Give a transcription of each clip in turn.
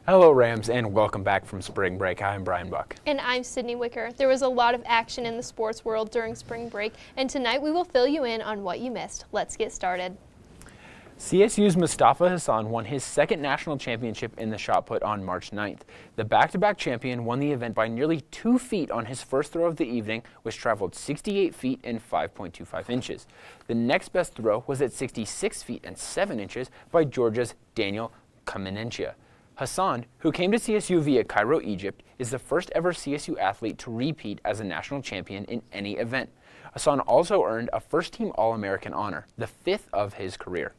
Hello Rams, and welcome back from spring break. I'm Bryan Buck. And I'm Sydney Wicker. There was a lot of action in the sports world during spring break, and tonight we will fill you in on what you missed. Let's get started. CSU's Mustafa Hassan won his second national championship in the shot put on March 9th. The back-to-back champion won the event by nearly 2 feet on his first throw of the evening, which traveled 68 feet and 5.25 inches. The next best throw was at 66 feet and 7 inches by Georgia's Daniel Kamenentia. Hassan, who came to CSU via Cairo, Egypt, is the first ever CSU athlete to repeat as a national champion in any event. Hassan also earned a first-team All-American honor, the 5th of his career.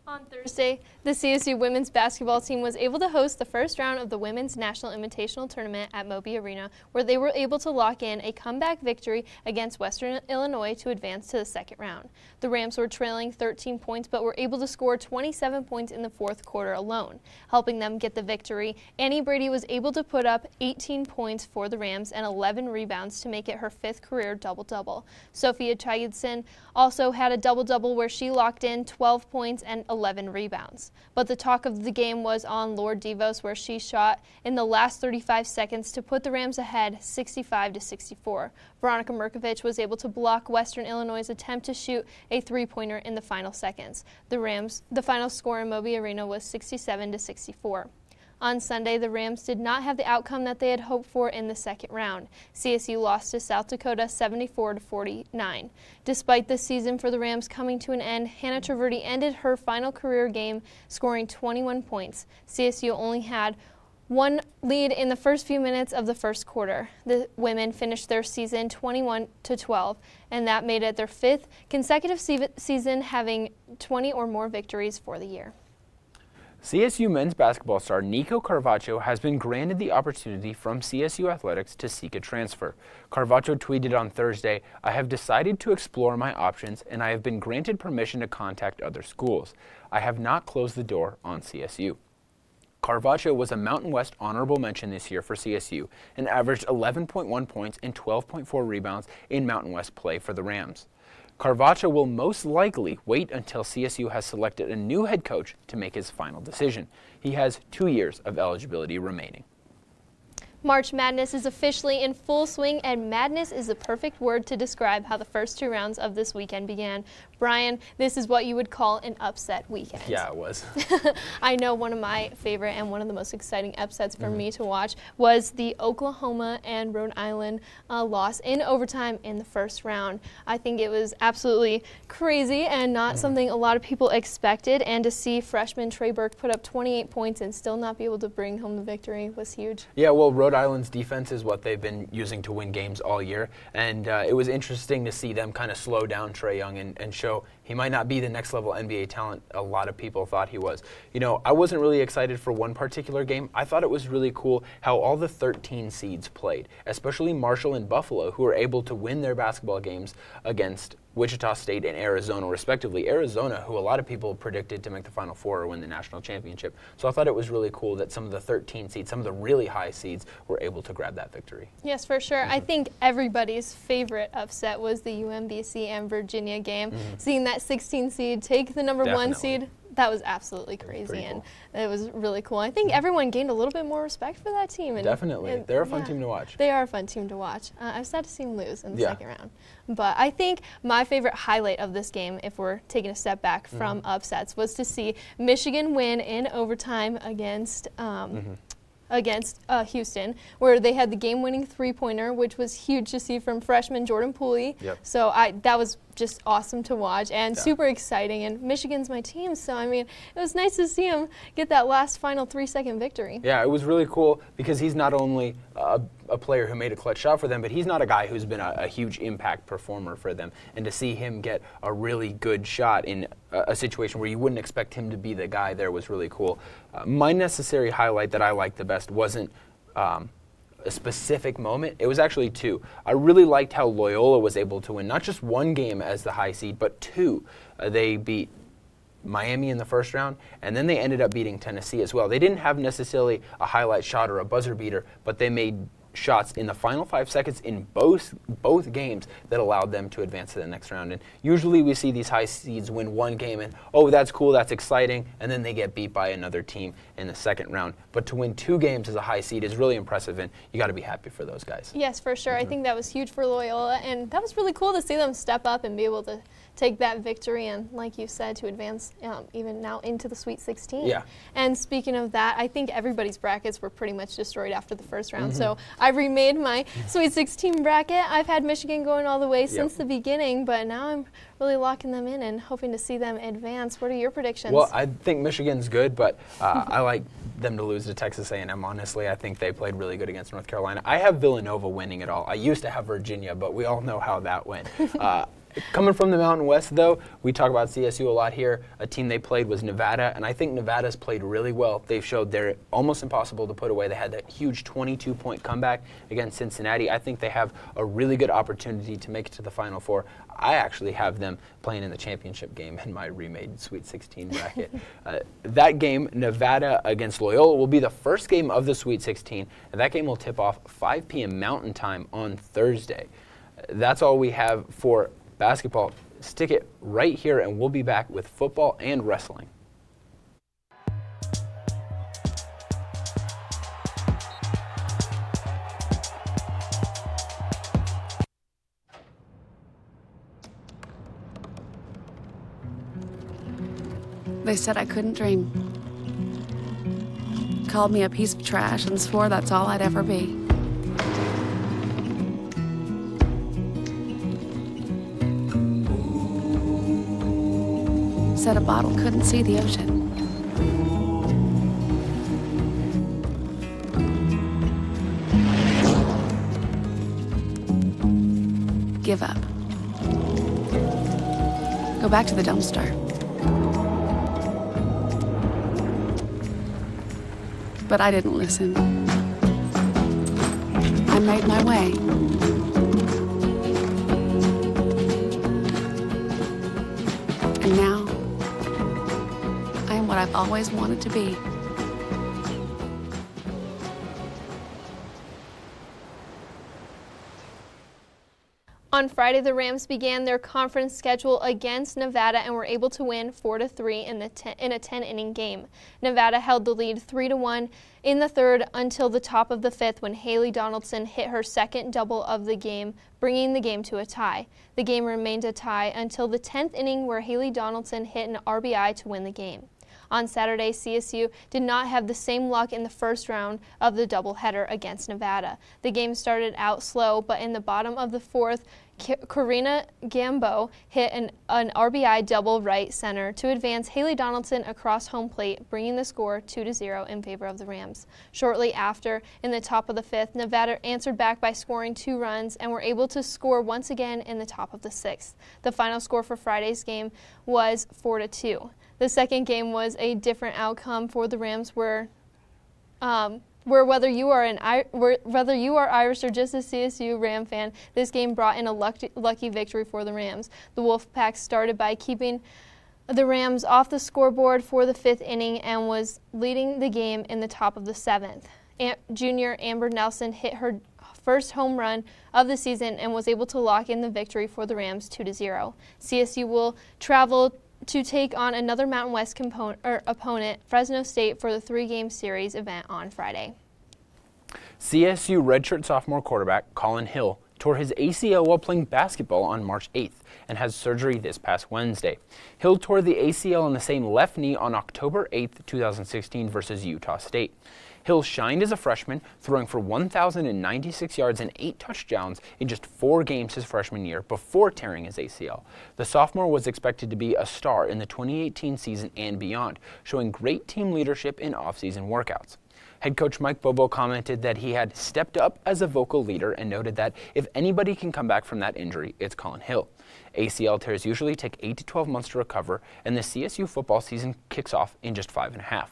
On Thursday, the CSU Women's Basketball team was able to host the first round of the Women's National Invitational Tournament at Moby Arena, where they were able to lock in a comeback victory against Western Illinois to advance to the second round. The Rams were trailing 13 points, but were able to score 27 points in the fourth quarter alone. Helping them get the victory, Annie Brady was able to put up 18 points for the Rams and 11 rebounds to make it her 5th career double-double. Sophia Chayidson also had a double-double where she locked in 12 points and 11 rebounds. But the talk of the game was on Lord Devos, where she shot in the last 35 seconds to put the Rams ahead 65-64. Veronica Mirkovic was able to block Western Illinois' attempt to shoot a three-pointer in the final seconds. The final score in Moby Arena was 67-64. On Sunday, the Rams did not have the outcome that they had hoped for in the second round. CSU lost to South Dakota 74-49. Despite the season for the Rams coming to an end, Hannah Traverti ended her final career game scoring 21 points. CSU only had one lead in the first few minutes of the first quarter. The women finished their season 21-12, and that made it their 5th consecutive season having 20 or more victories for the year. CSU men's basketball star Nico Carvacho has been granted the opportunity from CSU Athletics to seek a transfer. Carvacho tweeted on Thursday, "I have decided to explore my options and I have been granted permission to contact other schools. I have not closed the door on CSU." Carvacho was a Mountain West honorable mention this year for CSU and averaged 11.1 points and 12.4 rebounds in Mountain West play for the Rams. Carvacho will most likely wait until CSU has selected a new head coach to make his final decision. He has 2 years of eligibility remaining. March Madness is officially in full swing, and madness is the perfect word to describe how the first 2 rounds of this weekend began. Bryan, this is what you would call an upset weekend. Yeah, it was. I know one of my favorite and one of the most exciting upsets for me to watch was the Oklahoma and Rhode Island loss in overtime in the first round. I think it was absolutely crazy and not something a lot of people expected, and to see freshman Trey Burke put up 28 points and still not be able to bring home the victory was huge. Yeah, well, Rhode Island's defense is what they've been using to win games all year, and it was interesting to see them kind of slow down Trae Young and show he might not be the next level NBA talent a lot of people thought he was. You know, I wasn't really excited for one particular game. I thought it was really cool how all the 13 seeds played, especially Marshall and Buffalo, who were able to win their basketball games against Wichita State and Arizona, respectively. Arizona, who a lot of people predicted to make the Final Four or win the national championship. So I thought it was really cool that some of the 13 seeds, some of the really high seeds, were able to grab that victory. Yes, for sure. I think everybody's favorite upset was the UMBC and Virginia game. Seeing that 16 seed take the number 1 seed, that was absolutely crazy, and it was really cool. I think everyone gained a little bit more respect for that team. And, Definitely. They're a fun team to watch. They are a fun team to watch. I was sad to see them lose in the second round. But I think my favorite highlight of this game, if we're taking a step back from upsets, was to see Michigan win in overtime against Houston, where they had the game-winning three-pointer, which was huge to see from freshman Jordan Pooley. So that was just awesome to watch and super exciting. And Michigan's my team, so I mean, it was nice to see him get that last final 3-second victory. Yeah, it was really cool because he's not only a player who made a clutch shot for them, but he's not a guy who's been a huge impact performer for them. And to see him get a really good shot in a situation where you wouldn't expect him to be the guy there was really cool. My necessary highlight that I liked the best wasn't a specific moment. It was actually 2. I really liked how Loyola was able to win not just 1 game as the high seed, but 2. They beat Miami in the first round, and then they ended up beating Tennessee as well. They didn't have necessarily a highlight shot or a buzzer beater, but they made shots in the final 5 seconds in both games that allowed them to advance to the next round. And usually we see these high seeds win one game and, oh, that's cool, that's exciting, and then they get beat by another team in the second round. But to win 2 games as a high seed is really impressive, and you got to be happy for those guys. Yes, for sure. I think that was huge for Loyola, and that was really cool to see them step up and be able to take that victory and, like you said, to advance even now into the Sweet 16. Yeah. And speaking of that, I think everybody's brackets were pretty much destroyed after the first round. So I've remade my Sweet 16 bracket. I've had Michigan going all the way since the beginning, but now I'm really locking them in and hoping to see them advance. What are your predictions? Well, I think Michigan's good, but I like them to lose to Texas A&M, honestly. I think they played really good against North Carolina. I have Villanova winning it all. I used to have Virginia, but we all know how that went. Coming from the Mountain West, though, we talk about CSU a lot here. A team they played was Nevada, and I think Nevada's played really well. They've showed they're almost impossible to put away. They had that huge 22-point comeback against Cincinnati. I think they have a really good opportunity to make it to the Final Four. I actually have them playing in the championship game in my remade Sweet 16 bracket. That game, Nevada against Loyola, will be the first game of the Sweet 16, and that game will tip off 5 p.m. Mountain Time on Thursday. That's all we have for basketball. Stick it right here, and we'll be back with football and wrestling. They said I couldn't dream. Called me a piece of trash and swore that's all I'd ever be. Said a bottle couldn't see the ocean. Give up. Go back to the dumpster. But I didn't listen. I made my way. And now, I am what I've always wanted to be. On Friday, the Rams began their conference schedule against Nevada and were able to win 4-3 in a 10-inning game. Nevada held the lead 3-1 in the third until the top of the fifth when Haley Donaldson hit her second double of the game, bringing the game to a tie. The game remained a tie until the 10th inning where Haley Donaldson hit an RBI to win the game. On Saturday, CSU did not have the same luck in the first round of the doubleheader against Nevada. The game started out slow, but in the bottom of the fourth, Karina Gambo hit an RBI double right center to advance Haley Donaldson across home plate, bringing the score 2-0 in favor of the Rams. Shortly after, in the top of the fifth, Nevada answered back by scoring 2 runs and were able to score once again in the top of the sixth. The final score for Friday's game was 4-2. The second game was a different outcome for the Rams, where whether you are Irish or just a CSU Ram fan, this game brought in a lucky victory for the Rams. The Wolfpack started by keeping the Rams off the scoreboard for the 5th inning and was leading the game in the top of the 7th. Junior Amber Nelson hit her first home run of the season and was able to lock in the victory for the Rams 2-0. CSU will travel to take on another Mountain West opponent, Fresno State, for the 3-game series event on Friday. CSU redshirt sophomore quarterback Colin Hill tore his ACL while playing basketball on March 8th and has surgery this past Wednesday. Hill tore the ACL on the same left knee on October 8th, 2016 versus Utah State. Hill shined as a freshman, throwing for 1,096 yards and 8 touchdowns in just 4 games his freshman year before tearing his ACL. The sophomore was expected to be a star in the 2018 season and beyond, showing great team leadership in off-season workouts. Head coach Mike Bobo commented that he had stepped up as a vocal leader and noted that if anybody can come back from that injury, it's Colin Hill. ACL tears usually take 8 to 12 months to recover, and the CSU football season kicks off in just 5.5.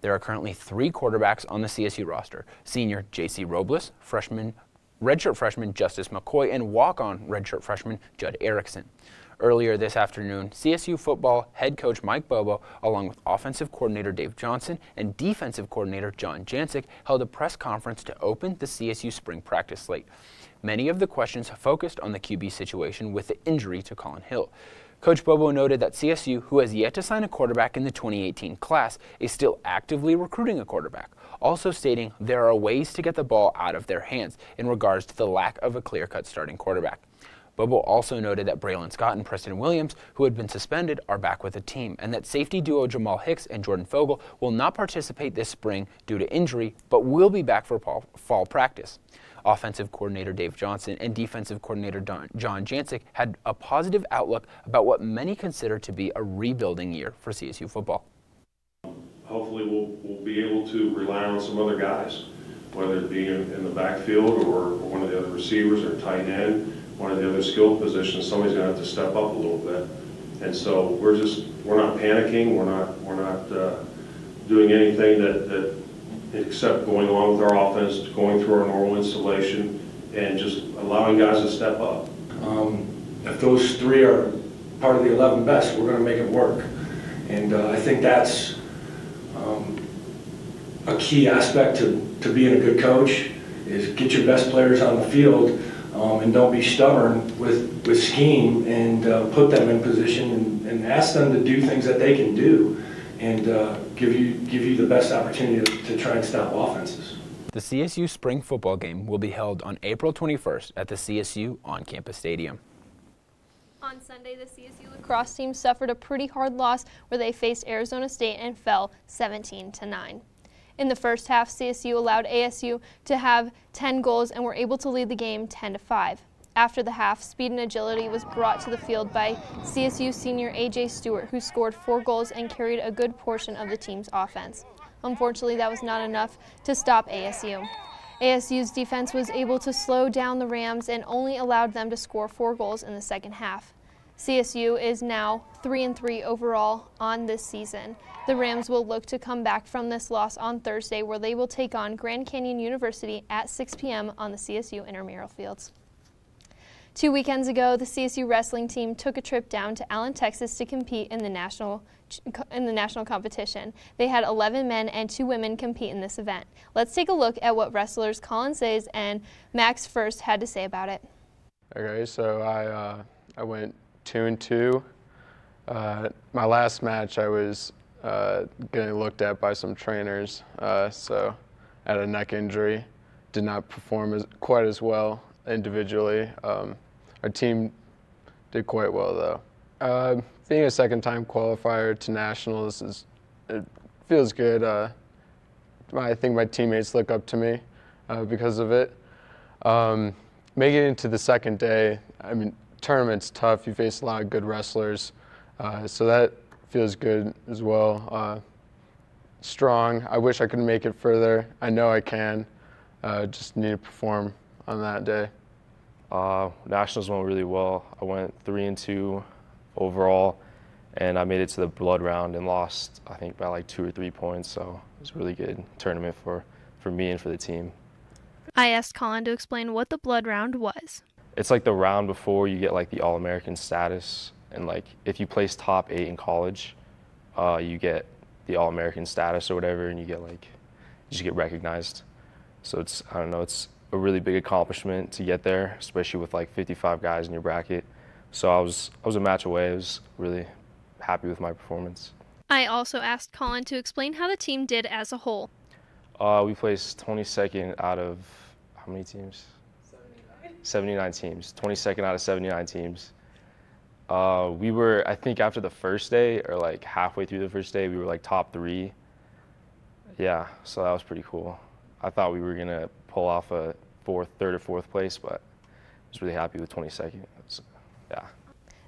There are currently 3 quarterbacks on the CSU roster: senior J.C. Robles, redshirt freshman Justice McCoy, and walk-on redshirt freshman Judd Erickson. Earlier this afternoon, CSU football head coach Mike Bobo, along with offensive coordinator Dave Johnson and defensive coordinator John Jancic, held a press conference to open the CSU spring practice slate. Many of the questions focused on the QB situation with the injury to Colin Hill. Coach Bobo noted that CSU, who has yet to sign a quarterback in the 2018 class, is still actively recruiting a quarterback, also stating there are ways to get the ball out of their hands in regards to the lack of a clear-cut starting quarterback. Bobo also noted that Braylon Scott and Preston Williams, who had been suspended, are back with the team, and that safety duo Jamal Hicks and Jordan Fogel will not participate this spring due to injury, but will be back for fall practice. Offensive coordinator Dave Johnson and defensive coordinator John Jancic had a positive outlook about what many consider to be a rebuilding year for CSU football. Hopefully we'll be able to rely on some other guys, whether it be in the backfield or one of the other receivers or tight end, one of the other skill positions. Somebody's going to have to step up a little bit. And so we're not panicking. We're not doing anything that except going along with our offense, going through our normal installation, and just allowing guys to step up. If those three are part of the 11 best, we're going to make it work. And I think that's a key aspect to being a good coach, is get your best players on the field and don't be stubborn with scheme, and put them in position and ask them to do things that they can do, and give you the best opportunity to try and stop offenses. The CSU spring football game will be held on April 21st at the CSU on-campus stadium. On Sunday, the CSU lacrosse team suffered a pretty hard loss where they faced Arizona State and fell 17-9. In the first half, CSU allowed ASU to have 10 goals and were able to lead the game 10-5. After the half, speed and agility was brought to the field by CSU senior A.J. Stewart, who scored 4 goals and carried a good portion of the team's offense. Unfortunately, that was not enough to stop ASU. ASU's defense was able to slow down the Rams and only allowed them to score 4 goals in the second half. CSU is now 3-3 overall on this season. The Rams will look to come back from this loss on Thursday, where they will take on Grand Canyon University at 6 p.m. on the CSU intramural fields. 2 weekends ago, the CSU wrestling team took a trip down to Allen, Texas to compete in the national competition. They had 11 men and 2 women compete in this event. Let's take a look at what wrestlers Colin Says and Max First had to say about it. Okay, so I went 2-2. My last match I was getting looked at by some trainers, so I had a neck injury. Did not perform quite as well individually. Our team did quite well though. Being a second-time qualifier to nationals it feels good. I think my teammates look up to me because of it. Making it into the second day, I mean, tournament's tough. You face a lot of good wrestlers, so that feels good as well. Strong. I wish I could make it further. I know I can. Just need to perform on that day. Nationals went really well. I went 3-2 overall, and I made it to the blood round and lost, I think, by like 2 or 3 points. So it was a really good tournament for me and for the team. I asked Colin to explain what the blood round was. It's like the round before you get like the All-American status, and like if you place top 8 in college, you get the All-American status or whatever, and you just get recognized. So it's, I don't know, it's a really big accomplishment to get there, especially with like 55 guys in your bracket. So I was a match away. I was really happy with my performance. I also asked Colin to explain how the team did as a whole. We placed 22nd out of how many teams? 79 teams. 22nd out of 79 teams. We were, I think after the first day, or like halfway through the first day, we were like top 3. Yeah, so that was pretty cool. I thought we were going to pull off a third or fourth place, but I was really happy with 22nd. Yeah.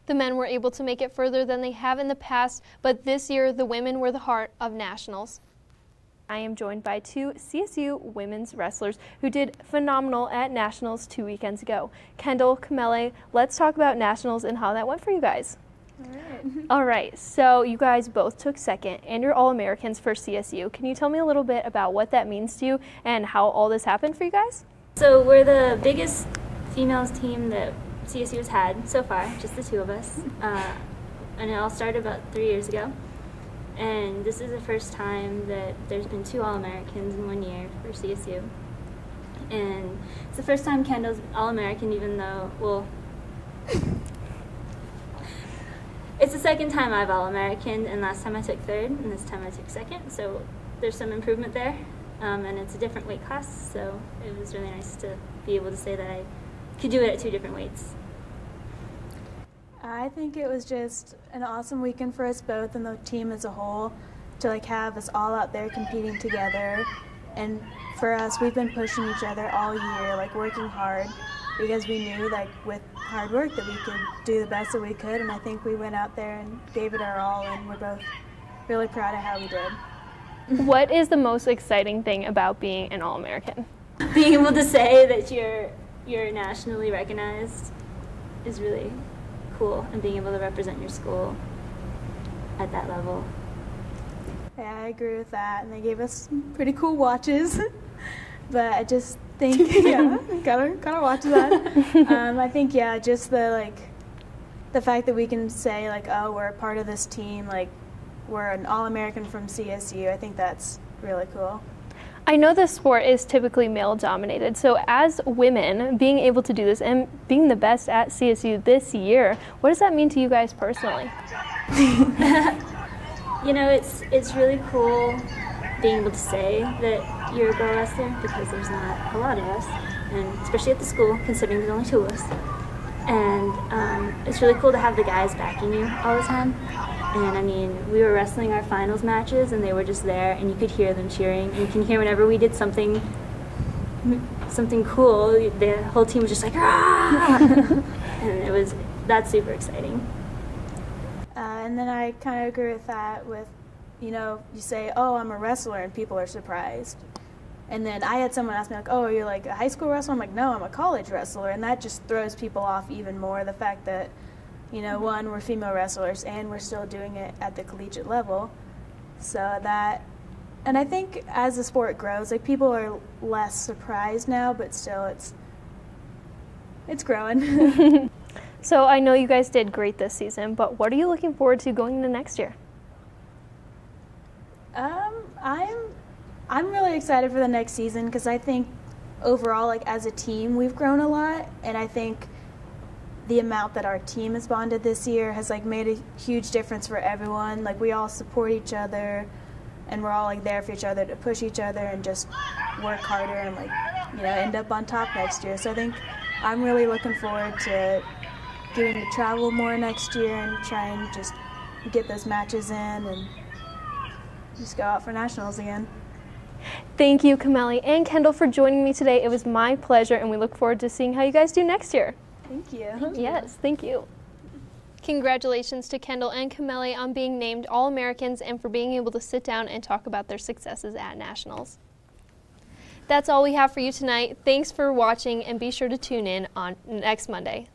The men were able to make it further than they have in the past, but this year the women were the heart of nationals. I am joined by 2 CSU women's wrestlers who did phenomenal at nationals 2 weekends ago. Kendall, Kamele, let's talk about nationals and how that went for you guys. All right, so you guys both took second and you're All-Americans for CSU. Can you tell me a little bit about what that means to you and how all this happened for you guys? So we're the biggest females team that CSU has had so far, just the two of us. And it all started about 3 years ago. And this is the first time that there's been 2 All-Americans in 1 year for CSU. And it's the first time Kendall's All-American, even though, well, it's the second time I've All-American, and last time I took 3rd, and this time I took 2nd. So there's some improvement there. And it's a different weight class, so it was really nice to be able to say that I could do it at 2 different weights. I think it was just an awesome weekend for us both and the team as a whole to have us all out there competing together. And for us, we've been pushing each other all year, working hard, because we knew with hard work that we could do the best that we could. And I think we went out there and gave it our all, and we're both really proud of how we did. What is the most exciting thing about being an All-American? Being able to say that you're nationally recognized is really cool, and being able to represent your school at that level. Yeah, I agree with that, and they gave us some pretty cool watches. But I just think, yeah, gotta watch that. I think, yeah, just the fact that we can say oh, we're a part of this team, we're an All-American from CSU. I think that's really cool. I know this sport is typically male-dominated, so as women, being able to do this and being the best at CSU this year, what does that mean to you guys personally? You know, it's really cool being able to say that you're a girl wrestler, because there's not a lot of us, and especially at the school, considering there's only 2 of us. And it's really cool to have the guys backing you all the time. And I mean, we were wrestling our finals matches, and they were just there, and you could hear them cheering. And you can hear whenever we did something cool, the whole team was just like, "Ah!" And that's super exciting. And then I kind of agree with that. You say, "Oh, I'm a wrestler," and people are surprised. And then I had someone ask me, "Oh, are you a high school wrestler?" I'm like, "No, I'm a college wrestler," and that just throws people off even more. The fact that, one, we're female wrestlers, and we're still doing it at the collegiate level. So that, and I think as the sport grows, people are less surprised now, but still it's growing. So I know you guys did great this season, but what are you looking forward to going into next year? I'm really excited for the next season, because I think overall, as a team, we've grown a lot, and I think the amount that our team has bonded this year has made a huge difference for everyone. We all support each other, and we're all there for each other to push each other and just work harder and end up on top next year. So I think I'm really looking forward to getting to travel more next year and try and just get those matches in and just go out for nationals again. Thank you, Kameli and Kendall, for joining me today. It was my pleasure, and we look forward to seeing how you guys do next year. Thank you. Yes, thank you. Congratulations to Kendall and Kameli on being named All-Americans and for being able to sit down and talk about their successes at nationals. That's all we have for you tonight. Thanks for watching, and be sure to tune in on next Monday.